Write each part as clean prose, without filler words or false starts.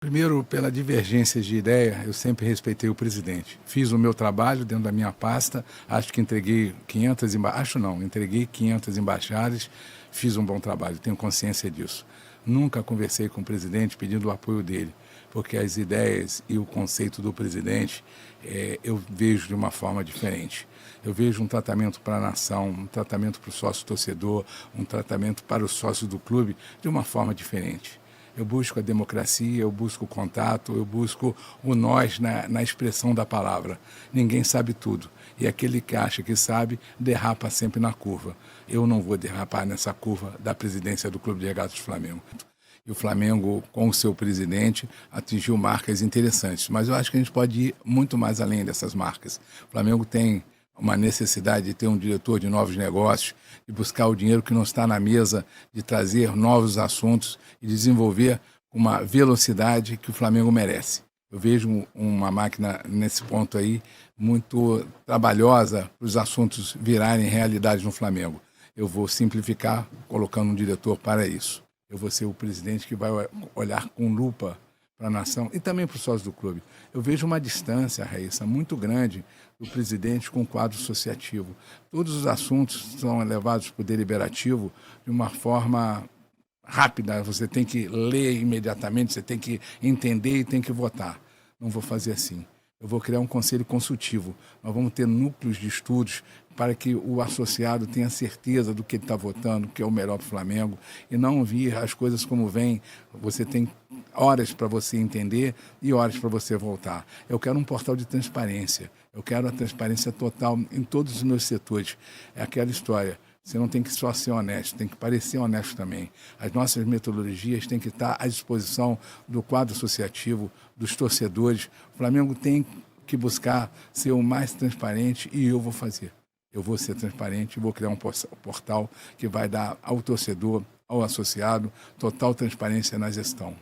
Primeiro, pela divergência de ideia, eu sempre respeitei o presidente. Fiz o meu trabalho dentro da minha pasta, acho que entreguei 500 entreguei 500 embaixadas, fiz um bom trabalho, tenho consciência disso. Nunca conversei com o presidente pedindo o apoio dele, porque as ideias e o conceito do presidente eu vejo de uma forma diferente. Eu vejo um tratamento para a nação, um tratamento para o sócio-torcedor, um tratamento para o sócio do clube de uma forma diferente. Eu busco a democracia, eu busco o contato, eu busco o nós na expressão da palavra. Ninguém sabe tudo. E aquele que acha que sabe, derrapa sempre na curva. Eu não vou derrapar nessa curva da presidência do Clube de Regatas do Flamengo. E o Flamengo, com o seu presidente, atingiu marcas interessantes. Mas eu acho que a gente pode ir muito mais além dessas marcas. O Flamengo tem uma necessidade de ter um diretor de novos negócios, de buscar o dinheiro que não está na mesa, de trazer novos assuntos e desenvolver uma velocidade que o Flamengo merece. Eu vejo uma máquina nesse ponto aí muito trabalhosa para os assuntos virarem realidade no Flamengo. Eu vou simplificar colocando um diretor para isso. Eu vou ser o presidente que vai olhar com lupa para a nação e também para os sócios do clube. Eu vejo uma distância, Raíssa, muito grande do presidente com o quadro associativo. Todos os assuntos são levados para o deliberativo de uma forma rápida. Você tem que ler imediatamente, você tem que entender e tem que votar. Não vou fazer assim. Eu vou criar um conselho consultivo. Nós vamos ter núcleos de estudos para que o associado tenha certeza do que ele está votando, que é o melhor para o Flamengo, e não vir as coisas como vêm. Você tem horas para você entender e horas para você voltar. Eu quero um portal de transparência. Eu quero a transparência total em todos os meus setores. É aquela história. Você não tem que só ser honesto, tem que parecer honesto também. As nossas metodologias têm que estar à disposição do quadro associativo, dos torcedores. O Flamengo tem que buscar ser o mais transparente e eu vou fazer. Eu vou ser transparente e vou criar um portal que vai dar ao torcedor, ao associado, total transparência na gestão.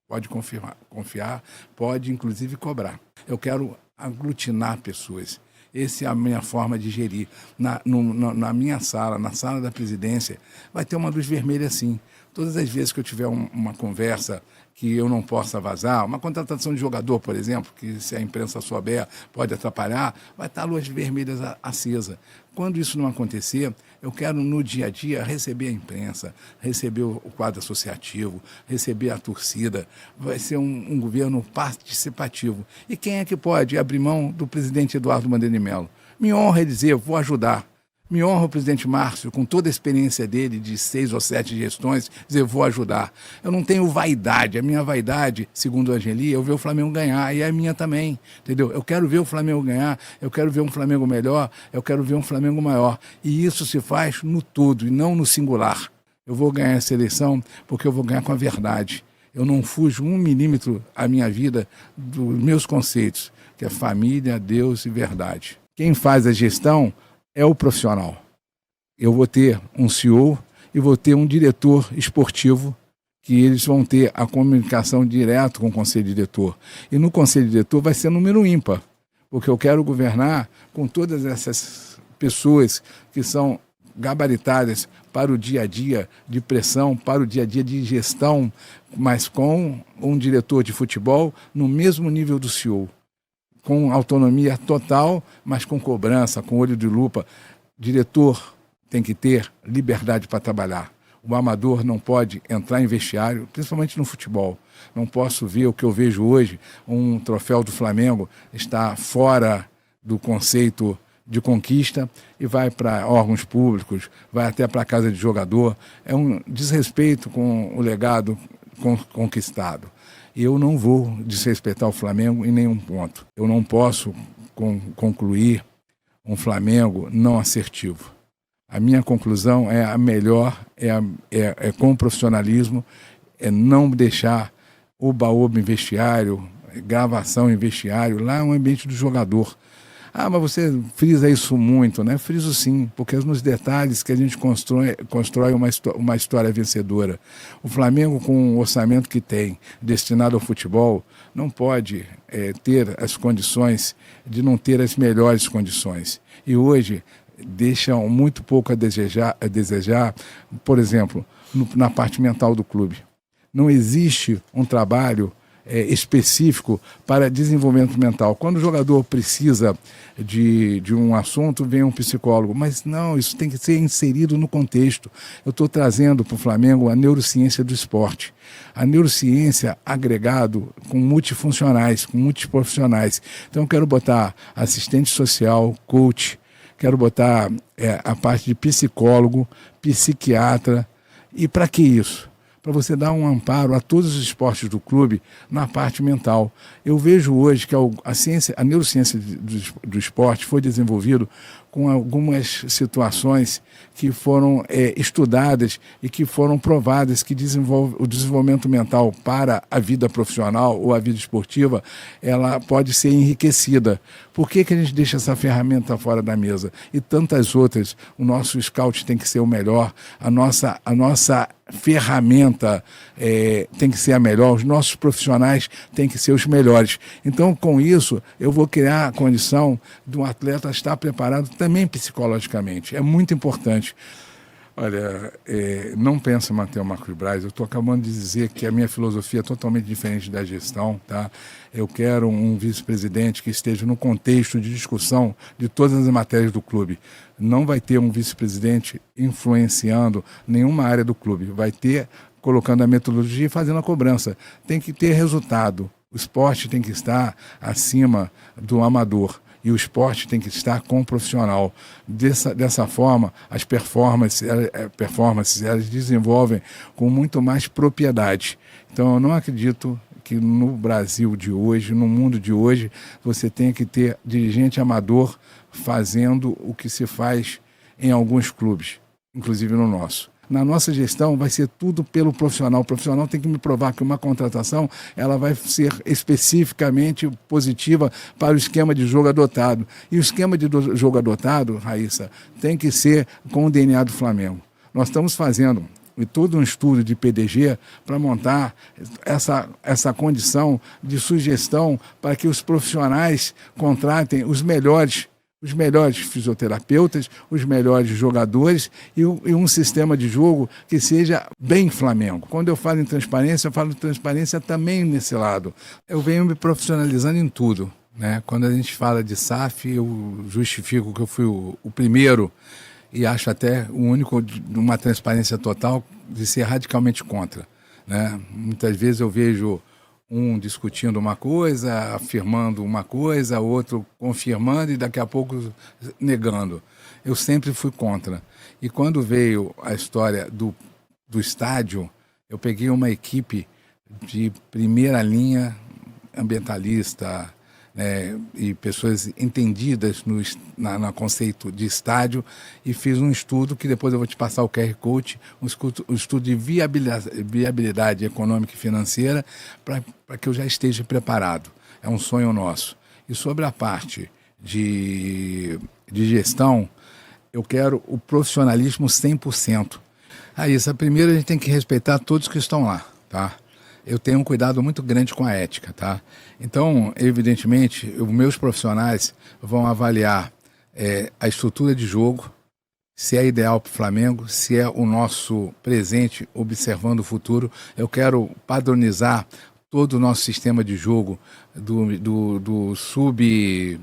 Pode confiar, pode inclusive cobrar. Eu quero aglutinar pessoas. Essa é a minha forma de gerir. Na minha sala, na sala da presidência, vai ter uma luz vermelha sim. Todas as vezes que eu tiver uma conversa que eu não possa vazar, uma contratação de jogador, por exemplo, que se a imprensa souber pode atrapalhar, vai estar a luz vermelha acesa. Quando isso não acontecer, eu quero no dia a dia receber a imprensa, receber o quadro associativo, receber a torcida. Vai ser um governo participativo. E quem é que pode abrir mão do presidente Eduardo Bandeira de Mello? Me honra dizer, vou ajudar. Me honra o presidente Márcio, com toda a experiência dele de 6 ou 7 gestões, dizer, vou ajudar. Eu não tenho vaidade. A minha vaidade, segundo a Angeli, é eu ver o Flamengo ganhar, e é a minha também, entendeu? Eu quero ver o Flamengo ganhar, eu quero ver um Flamengo melhor, eu quero ver um Flamengo maior. E isso se faz no todo e não no singular. Eu vou ganhar essa eleição porque eu vou ganhar com a verdade. Eu não fujo 1 milímetro a minha vida dos meus conceitos, que é família, Deus e verdade. Quem faz a gestão é o profissional. Eu vou ter um CEO e vou ter um diretor esportivo que eles vão ter a comunicação direto com o conselho diretor. E no conselho diretor vai ser número ímpar, porque eu quero governar com todas essas pessoas que são gabaritadas para o dia a dia de pressão, para o dia a dia de gestão, mas com um diretor de futebol no mesmo nível do CEO. Com autonomia total, mas com cobrança, com olho de lupa. Diretor tem que ter liberdade para trabalhar. O amador não pode entrar em vestiário, principalmente no futebol. Não posso ver o que eu vejo hoje, um troféu do Flamengo está fora do conceito de conquista e vai para órgãos públicos, vai até para a casa de jogador. É um desrespeito com o legado conquistado. E eu não vou desrespeitar o Flamengo em nenhum ponto. Eu não posso concluir um Flamengo não assertivo. A minha conclusão é a melhor, é com profissionalismo, é não deixar oba-oba em vestiário, gravação em vestiário, lá é um ambiente do jogador. Ah, mas você frisa isso muito, né? Friso sim, porque é nos detalhes que a gente constrói uma história vencedora. O Flamengo, com o orçamento que tem, destinado ao futebol, não pode ter as condições de não ter as melhores condições. E hoje deixam muito pouco a desejar, por exemplo, na parte mental do clube. Não existe um trabalho específico para desenvolvimento mental. Quando o jogador precisa de um assunto, vem um psicólogo. Mas não, isso tem que ser inserido no contexto. Eu estou trazendo para o Flamengo a neurociência do esporte. A neurociência agregado com multifuncionais, com multiprofissionais. Então eu quero botar assistente social, coach, quero botar a parte de psicólogo, psiquiatra. E para que isso? Para você dar um amparo a todos os esportes do clube na parte mental. Eu vejo hoje que a neurociência do esporte foi desenvolvido com algumas situações que foram estudadas e que foram provadas que o desenvolvimento mental para a vida profissional ou a vida esportiva, ela pode ser enriquecida. Por que a gente deixa essa ferramenta fora da mesa? E tantas outras. O nosso scout tem que ser o melhor, a nossa ferramenta tem que ser a melhor, os nossos profissionais têm que ser os melhores. Então, com isso, eu vou criar a condição de um atleta estar preparado também psicologicamente. É muito importante. Olha, não pensa em manter o Marcos Braz. Eu estou acabando de dizer que a minha filosofia é totalmente diferente da gestão, tá? Eu quero um vice-presidente que esteja no contexto de discussão de todas as matérias do clube. Não vai ter um vice-presidente influenciando nenhuma área do clube. Vai ter colocando a metodologia e fazendo a cobrança. Tem que ter resultado. O esporte tem que estar acima do amador. E o esporte tem que estar com o profissional. Dessa forma, as performances elas desenvolvem com muito mais propriedade. Então, eu não acredito que no Brasil de hoje, no mundo de hoje, você tenha que ter dirigente amador fazendo o que se faz em alguns clubes, inclusive no nosso. Na nossa gestão vai ser tudo pelo profissional. O profissional tem que me provar que uma contratação ela vai ser especificamente positiva para o esquema de jogo adotado. E o esquema de jogo adotado, Raíssa, tem que ser com o DNA do Flamengo. Nós estamos fazendo todo um estudo de PDG para montar essa condição de sugestão para que os profissionais contratem os melhores fisioterapeutas, os melhores jogadores e um sistema de jogo que seja bem Flamengo. Quando eu falo em transparência, eu falo de transparência também nesse lado. Eu venho me profissionalizando em tudo, né? Quando a gente fala de SAF, eu justifico que eu fui o primeiro e acho até o único de uma transparência total de ser radicalmente contra, né? Muitas vezes eu vejo um discutindo uma coisa, afirmando uma coisa, outro confirmando e daqui a pouco negando. Eu sempre fui contra. E quando veio a história do estádio, eu peguei uma equipe de primeira linha, ambientalista, e pessoas entendidas no conceito de estádio, e fiz um estudo que depois eu vou te passar o QR Code, um estudo de viabilidade econômica e financeira para que eu já esteja preparado. É um sonho nosso. E sobre a parte de gestão, eu quero o profissionalismo 100%. Raíssa, primeiro a gente tem que respeitar todos que estão lá, tá? Eu tenho um cuidado muito grande com a ética, tá? Então, evidentemente, os meus profissionais vão avaliar a estrutura de jogo, se é ideal para o Flamengo, se é o nosso presente observando o futuro. Eu quero padronizar todo o nosso sistema de jogo, do sub-6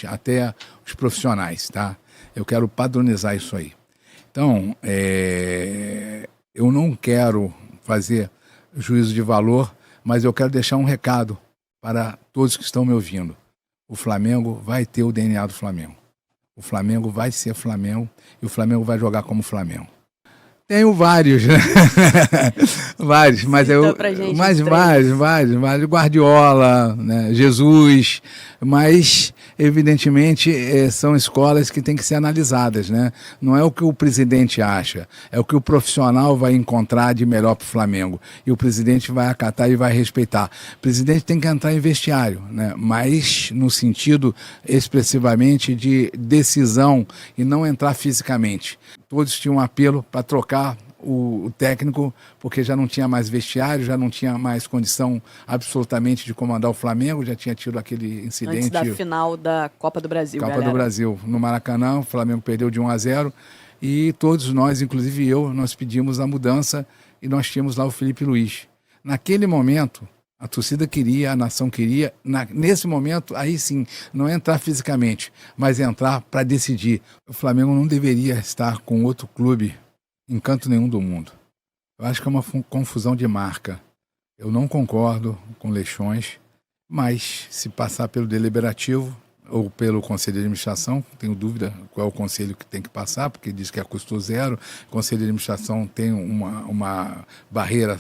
até os profissionais, tá? Eu quero padronizar isso aí. Então, eu não quero fazer juízo de valor, mas eu quero deixar um recado para todos que estão me ouvindo. O Flamengo vai ter o DNA do Flamengo. O Flamengo vai ser Flamengo e o Flamengo vai jogar como Flamengo. Tenho vários, né? Vários, mas vários. Guardiola, né? Jesus, mas evidentemente são escolas que têm que ser analisadas, né? Não é o que o presidente acha, é o que o profissional vai encontrar de melhor para o Flamengo. E o presidente vai acatar e vai respeitar. O presidente tem que entrar em vestiário, né? Mas no sentido expressivamente de decisão e não entrar fisicamente. Todos tinham um apelo para trocar o técnico, porque já não tinha mais vestiário, já não tinha mais condição absolutamente de comandar o Flamengo, já tinha tido aquele incidente. Antes da final da Copa do Brasil, do Brasil, no Maracanã, o Flamengo perdeu de 1-0 e todos nós, inclusive eu, nós pedimos a mudança e nós tínhamos lá o Felipe Luiz. Naquele momento, a torcida queria, a nação queria, nesse momento, aí sim, não entrar fisicamente, mas entrar para decidir. O Flamengo não deveria estar com outro clube em canto nenhum do mundo. Eu acho que é uma confusão de marca. Eu não concordo com Leixões, mas se passar pelo deliberativo ou pelo conselho de administração, tenho dúvida qual é o conselho que tem que passar, porque diz que é custo zero. O conselho de administração tem uma barreira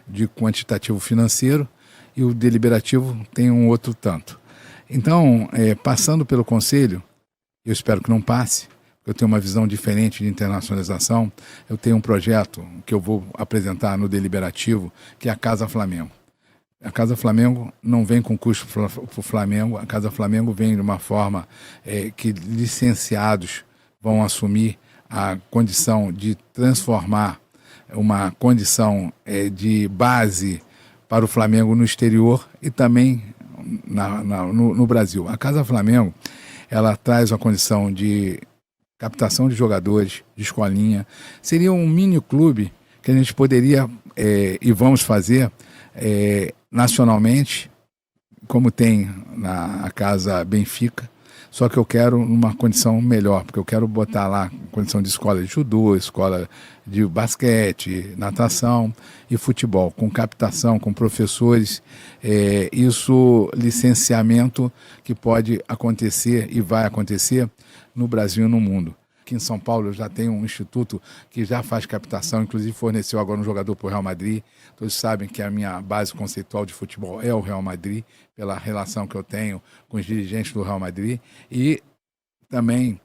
de quantitativo financeiro e o deliberativo tem um outro tanto. Então, passando pelo conselho, eu espero que não passe, eu tenho uma visão diferente de internacionalização. Eu tenho um projeto que eu vou apresentar no deliberativo, que é a Casa Flamengo. A Casa Flamengo não vem com custo para o Flamengo, a Casa Flamengo vem de uma forma que licenciados vão assumir a condição de transformar uma condição de base para o Flamengo no exterior e também no Brasil. A Casa Flamengo, ela traz uma condição de captação de jogadores, de escolinha. Seria um mini clube que a gente poderia e vamos fazer nacionalmente, como tem na Casa Benfica, só que eu quero numa condição melhor, porque eu quero botar lá condição de escola de judô, escola de basquete, natação e futebol, com captação, com professores, isso licenciamento que pode acontecer e vai acontecer no Brasil e no mundo. Aqui em São Paulo eu já tenho um instituto que já faz captação, inclusive forneceu agora um jogador para o Real Madrid. Todos sabem que a minha base conceitual de futebol é o Real Madrid, pela relação que eu tenho com os dirigentes do Real Madrid. E também,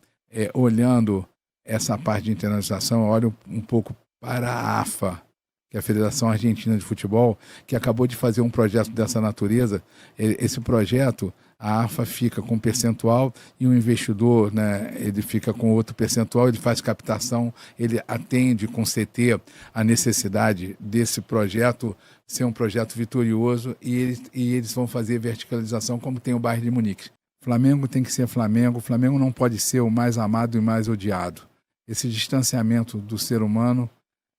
olhando essa parte de internacionalização, eu olho um pouco para a AFA, que é a Federação Argentina de Futebol, que acabou de fazer um projeto dessa natureza. Esse projeto, a AFA fica com um percentual e o investidor, né, ele fica com outro percentual, ele faz captação, ele atende com CT a necessidade desse projeto ser um projeto vitorioso e eles vão fazer verticalização como tem o Bayern de Munique. Flamengo tem que ser Flamengo, o Flamengo não pode ser o mais amado e mais odiado. Esse distanciamento do ser humano,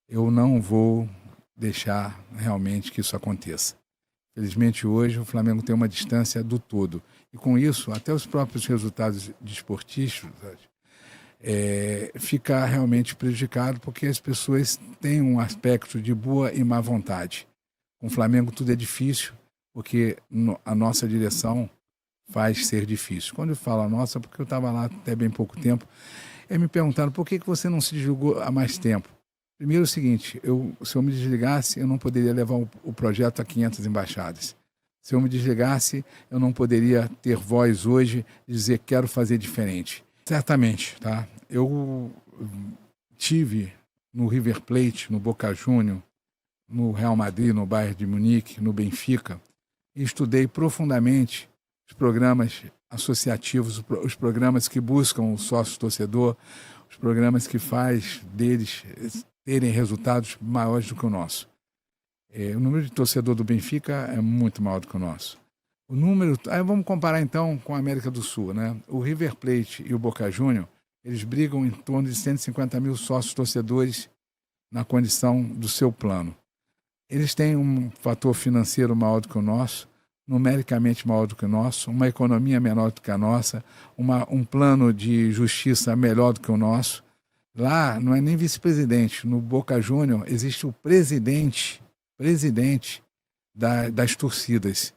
eu não vou deixar realmente que isso aconteça. Felizmente hoje o Flamengo tem uma distância do todo. E com isso, até os próprios resultados desportistas fica realmente prejudicado, porque as pessoas têm um aspecto de boa e má vontade. Com o Flamengo tudo é difícil, porque a nossa direção faz ser difícil. Quando eu falo a nossa, porque eu estava lá até bem pouco tempo, me perguntaram por que você não se desligou há mais tempo. Primeiro é o seguinte, se eu me desligasse, eu não poderia levar o projeto a 500 embaixadas. Se eu me desligasse, eu não poderia ter voz hoje de dizer quero fazer diferente. Certamente, tá? Eu tive no River Plate, no Boca Juniors, no Real Madrid, no Bayern de Munique, no Benfica, e estudei profundamente os programas associativos, os programas que buscam o sócio-torcedor, os programas que faz deles terem resultados maiores do que o nosso. O número de torcedor do Benfica é muito maior do que o nosso. Vamos comparar então com a América do Sul, né? O River Plate e o Boca Juniors, eles brigam em torno de 150 mil sócios torcedores na condição do seu plano. Eles têm um fator financeiro maior do que o nosso, numericamente maior do que o nosso, uma economia menor do que a nossa, um plano de justiça melhor do que o nosso. Lá não é nem vice-presidente. No Boca Juniors existe o presidente das torcidas.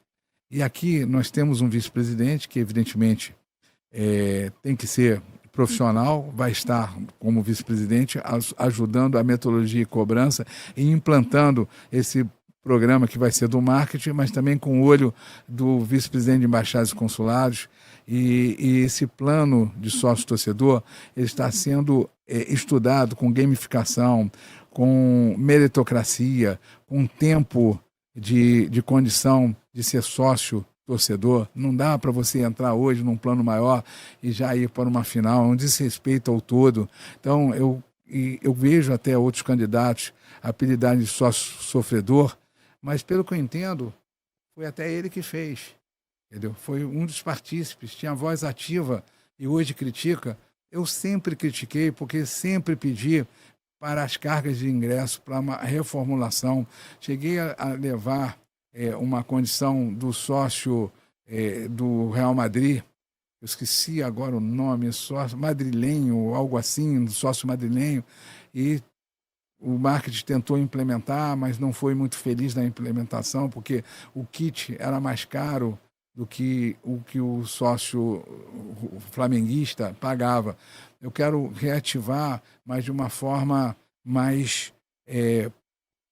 E aqui nós temos um vice-presidente que, evidentemente, tem que ser profissional, vai estar como vice-presidente ajudando a metodologia e cobrança e implantando esse programa que vai ser do marketing, mas também com o olho do vice-presidente de embaixadas e consulados. E esse plano de sócio-torcedor ele está sendo estudado com gamificação, com meritocracia, com tempo de condição de ser sócio-torcedor. Não dá para você entrar hoje num plano maior e já ir para uma final, é um desrespeito ao todo. Então, eu vejo até outros candidatos apelidados de sócio-sofredor, mas pelo que eu entendo, foi até ele que fez. Entendeu? Foi um dos partícipes, tinha voz ativa e hoje critica. Eu sempre critiquei porque sempre pedi para as cargas de ingresso, para uma reformulação. Cheguei a levar uma condição do sócio do Real Madrid, eu esqueci agora o nome, sócio madrilenho, algo assim, sócio madrilenho, e o marketing tentou implementar, mas não foi muito feliz na implementação, porque o kit era mais caro do que o sócio flamenguista pagava. Eu quero reativar, mas de uma forma mais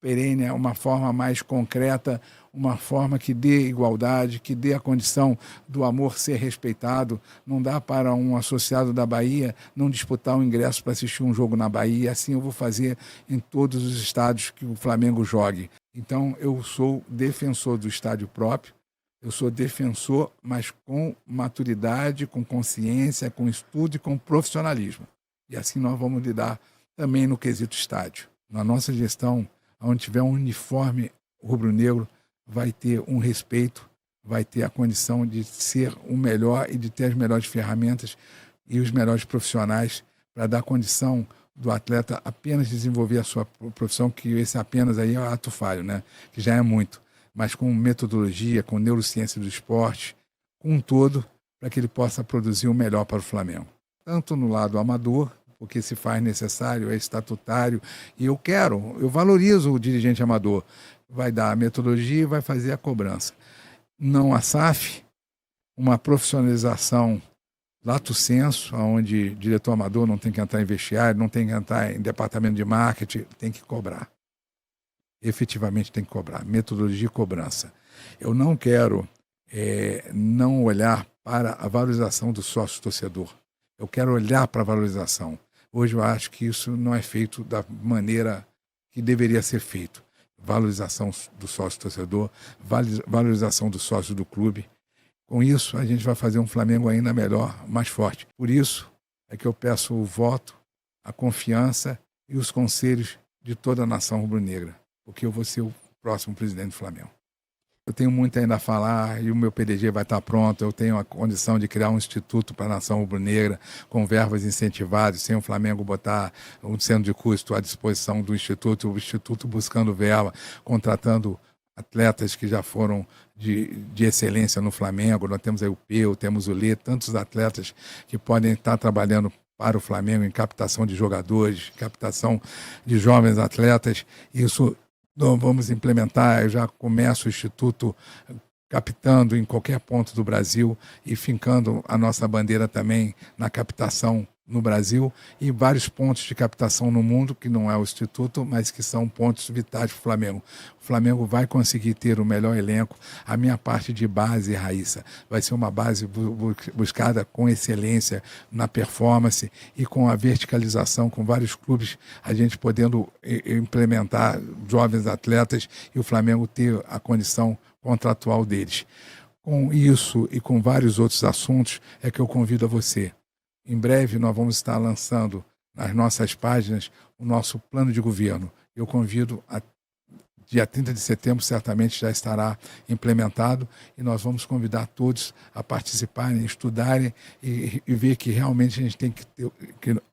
perene, uma forma mais concreta, uma forma que dê igualdade, que dê a condição do amor ser respeitado. Não dá para um associado da Bahia não disputar um ingresso para assistir um jogo na Bahia. Assim eu vou fazer em todos os estádios que o Flamengo jogue. Então eu sou defensor do estádio próprio. Eu sou defensor, mas com maturidade, com consciência, com estudo e com profissionalismo. E assim nós vamos lidar também no quesito estádio. Na nossa gestão, onde tiver um uniforme rubro-negro, vai ter um respeito, vai ter a condição de ser o melhor e de ter as melhores ferramentas e os melhores profissionais para dar condição do atleta apenas desenvolver a sua profissão, que esse apenas aí é ato falho, né? Que já é muito. Mas com metodologia, com neurociência do esporte, com um todo, para que ele possa produzir o melhor para o Flamengo. Tanto no lado amador, porque se faz necessário, é estatutário, e eu valorizo o dirigente amador. Vai dar a metodologia e vai fazer a cobrança. Não a SAF, uma profissionalização lato sensu, onde diretor amador não tem que entrar em vestiário, não tem que entrar em departamento de marketing, tem que cobrar. Efetivamente tem que cobrar, metodologia e cobrança. Eu não quero não olhar para a valorização do sócio-torcedor. Eu quero olhar para a valorização. Hoje eu acho que isso não é feito da maneira que deveria ser feito. Valorização do sócio-torcedor, valorização do sócio do clube. Com isso, a gente vai fazer um Flamengo ainda melhor, mais forte. Por isso é que eu peço o voto, a confiança e os conselhos de toda a nação rubro-negra, porque eu vou ser o próximo presidente do Flamengo. Eu tenho muito ainda a falar e o meu PDG vai estar pronto. Eu tenho a condição de criar um instituto para a nação rubro-negra com verbas incentivadas, sem o Flamengo botar um centro de custo à disposição do instituto, o instituto buscando verba, contratando atletas que já foram de excelência no Flamengo. Nós temos aí o Peu, temos o Lê, tantos atletas que podem estar trabalhando para o Flamengo em captação de jogadores, captação de jovens atletas. Isso nós vamos implementar. Eu já começo o Instituto captando em qualquer ponto do Brasil e fincando a nossa bandeira também na captação no Brasil e vários pontos de captação no mundo, que não é o Instituto, mas que são pontos vitais para o Flamengo. O Flamengo vai conseguir ter o melhor elenco. A minha parte de base, Raíssa, vai ser uma base buscada com excelência na performance e com a verticalização, com vários clubes, a gente podendo implementar jovens atletas e o Flamengo ter a condição contratual deles. Com isso e com vários outros assuntos é que eu convido a você. Em breve nós vamos estar lançando nas nossas páginas o nosso plano de governo. Eu convido dia 30 de setembro certamente já estará implementado e nós vamos convidar todos a participarem, estudarem e ver que realmente a gente tem que ter,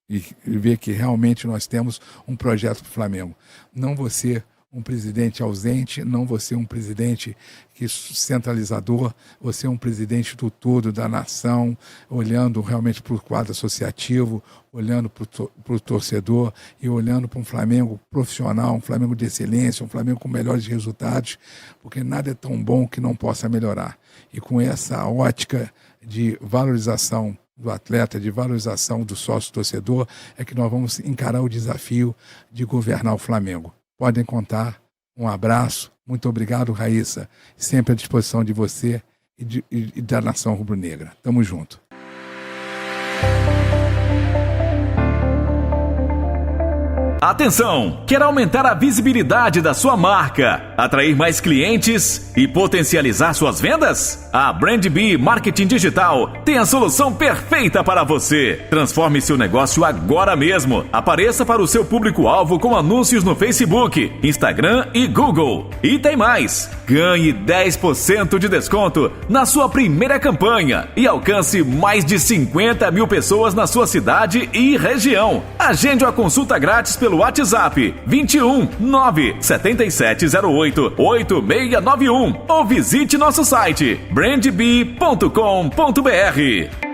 e ver que realmente nós temos um projeto para o Flamengo. Não você um presidente ausente, não você um presidente centralizador, você um presidente do todo, da nação, olhando realmente para o quadro associativo, olhando para o torcedor e olhando para um Flamengo profissional, um Flamengo de excelência, um Flamengo com melhores resultados, porque nada é tão bom que não possa melhorar. E com essa ótica de valorização do atleta, de valorização do sócio-torcedor, é que nós vamos encarar o desafio de governar o Flamengo. Podem contar. Um abraço. Muito obrigado, Raíssa. Sempre à disposição de você e da nação rubro-negra. Tamo junto. Atenção! Quer aumentar a visibilidade da sua marca, atrair mais clientes e potencializar suas vendas? A Brand B Marketing Digital tem a solução perfeita para você. Transforme seu negócio agora mesmo. Apareça para o seu público-alvo com anúncios no Facebook, Instagram e Google. E tem mais! Ganhe 10% de desconto na sua primeira campanha e alcance mais de 50 mil pessoas na sua cidade e região. Agende uma consulta grátis pelo pelo WhatsApp 21 97708 8691 ou visite nosso site brandb.com.br.